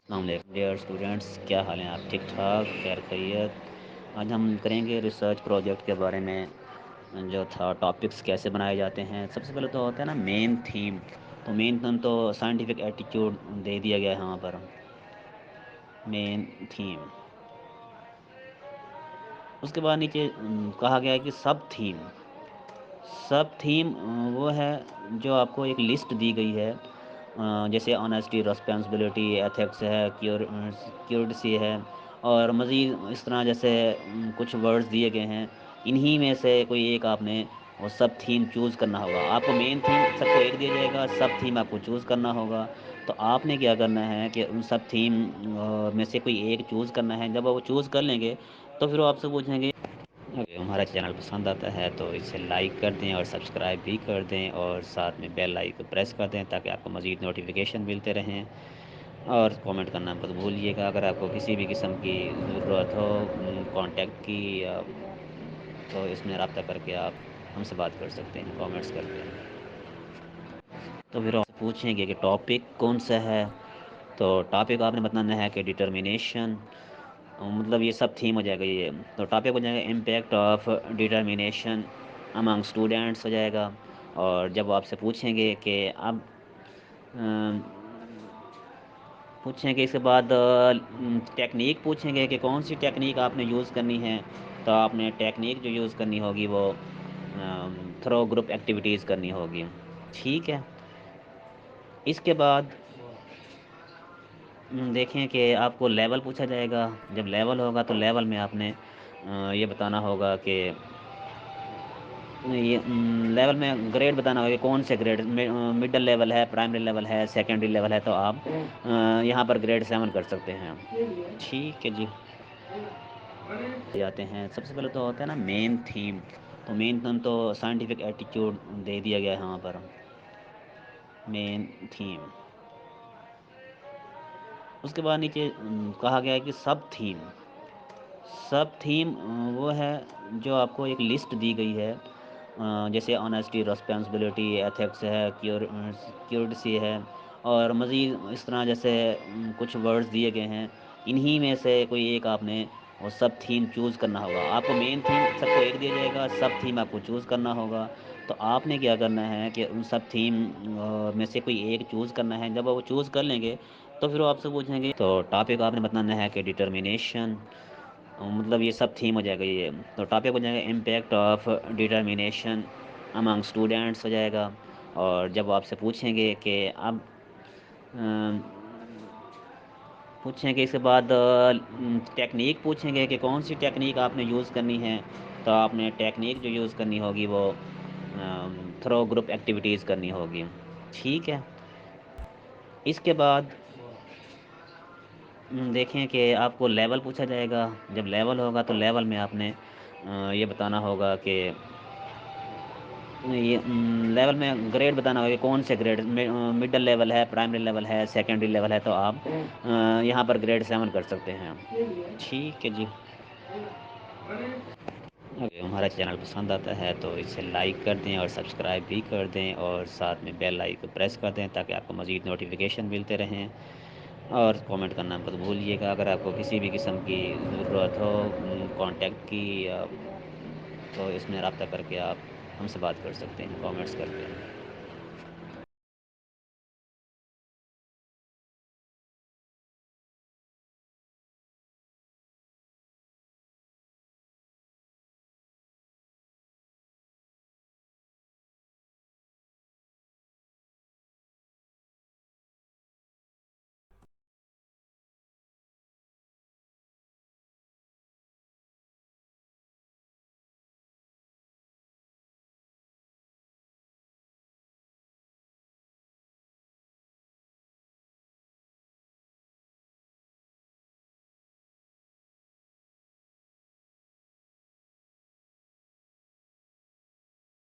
السلام علیکم dear students, کیا حال ہیں آپ؟ ٹھیک ٹھاک، خیر خیریت؟ آج ہم کریں گے ریسرچ پروجیکٹ کے بارے میں، جو تھا ٹاپکس کیسے بنائے جاتے ہیں۔ سب سے پہلے تو ہوتا ہے نا مین تھیم، تو مین تھیم تو سائنٹیفک ایٹیٹیوڈ دے دیا گیا ہے وہاں پر، مین تھیم۔ اس کے بعد نیچے کہا گیا ہے کہ سب تھیم وہ ہے جو آپ کو ایک لسٹ دی گئی ہے، جیسے آنیسٹی، رسپانسبلٹی، ایتھکس ہے، کیورڈسی ہے، اور مزید اس طرح جیسے کچھ ورڈز دیے گئے ہیں، انہی میں سے کوئی ایک آپ نے وہ سب تھیم چوز کرنا ہوگا۔ آپ کو مین تھیم سب کو ایک دیا جائے گا، سب تھیم آپ کو چوز کرنا ہوگا۔ تو آپ نے کیا کرنا ہے کہ ان سب تھیم میں سے کوئی ایک چوز کرنا ہے۔ جب وہ چوز کر لیں گے تو پھر وہ آپ سے پوچھیں گے اگر ہمارا چینل پسند آتا ہے تو اسے لائک کر دیں اور سبسکرائب بھی کر دیں، اور ساتھ میں بیل آئیکن کو پریس کر دیں تاکہ آپ کو مزید نوٹیفیکیشن ملتے رہیں، اور کامنٹ کرنا مت بھولیے گا۔ اگر آپ کو کسی بھی قسم کی ضرورت ہو کانٹیکٹ کی، تو اس میں رابطہ کر کے آپ ہم سے بات کر سکتے ہیں کامنٹس کر کے۔ تو پھر آپ سے پوچھیں گے کہ ٹاپک کون سا ہے، تو ٹاپک آپ نے بتانا ہے کہ ڈٹرمینیشن، مطلب یہ سب تھیم ہو جائے گا یہ۔ تو ٹاپک ہو جائے گا impact of determination among students ہو جائے گا۔ اور جب وہ آپ سے پوچھیں گے کہ اب پوچھیں گے اس کے بعد ٹیکنیک پوچھیں گے کہ کون سی ٹیکنیک آپ نے یوز کرنی ہے، تو آپ نے ٹیکنیک جو یوز کرنی ہوگی وہ تھرو گروپ ایکٹیویٹیز کرنی ہوگی، ٹھیک ہے۔ اس کے بعد دیکھیں کہ آپ کو لیول پوچھا جائے گا۔ جب لیول ہوگا تو لیول میں آپ نے یہ بتانا ہوگا کہ یہ لیول میں گریڈ بتانا ہوگا کہ کون سے گریڈ، مڈل لیول ہے، پرائمری لیول ہے، سیکنڈری لیول ہے، تو آپ یہاں پر گریڈ 7 کر سکتے ہیں، ٹھیک ہے جی۔ جاتے ہیں سب سے پہلے تو ہوتا ہے نا مین تھیم، تو مین تھیم تو سائنٹیفک ایٹیٹیوڈ دے دیا گیا ہے وہاں پر، مین تھیم۔ اس کے بعد نیچے کہا گیا ہے کہ سب تھیم وہ ہے جو آپ کو ایک لسٹ دی گئی ہے، جیسے آنیسٹی، رسپانسبلٹی، ایتھکس ہے، کیورڈسی ہے، اور مزید اس طرح جیسے کچھ ورڈز دیے گئے ہیں، انہی میں سے کوئی ایک آپ نے وہ سب تھیم چوز کرنا ہوگا۔ آپ کو مین تھیم سب کو ایک دیا جائے گا، سب تھیم آپ کو چوز کرنا ہوگا۔ تو آپ نے کیا کرنا ہے کہ ان سب تھیم میں سے کوئی ایک چوز کرنا ہے۔ جب وہ چوز کر لیں گے تو پھر وہ آپ سے پوچھیں گے، تو ٹاپک آپ نے بتانا ہے کہ ڈٹرمینیشن، مطلب یہ سب تھیم ہو جائے گا یہ۔ تو ٹاپک ہو جائے گا impact of determination among students ہو جائے گا۔ اور جب وہ آپ سے پوچھیں گے کہ اب پوچھیں گے اس کے بعد ٹیکنیک پوچھیں گے کہ کون سی ٹیکنیک آپ نے یوز کرنی ہے، تو آپ نے ٹیکنیک جو یوز کرنی ہوگی وہ تھرو گروپ ایکٹیویٹیز کرنی ہوگی، ٹھیک ہے۔ اس کے بعد دیکھیں کہ آپ کو لیول پوچھا جائے گا۔ جب لیول ہوگا تو لیول میں آپ نے یہ بتانا ہوگا کہ یہ لیول میں گریڈ بتانا ہوگا کہ کون سے گریڈ، مڈل لیول ہے، پرائمری لیول ہے، سیکنڈری لیول ہے، تو آپ یہاں پر گریڈ 7 کر سکتے ہیں، ٹھیک ہے جی۔ اگر ہمارا چینل پسند آتا ہے تو اسے لائک کر دیں اور سبسکرائب بھی کر دیں، اور ساتھ میں بیل آئیکن کو پریس کر دیں تاکہ آپ کو مزید نوٹیفیکیشن ملتے رہیں، اور کامنٹ کرنا مت بھولیے گا۔ اگر آپ کو کسی بھی قسم کی ضرورت ہو کانٹیکٹ کی، تو اس میں رابطہ کر کے آپ ہم سے بات کر سکتے ہیں کامنٹس کر کے۔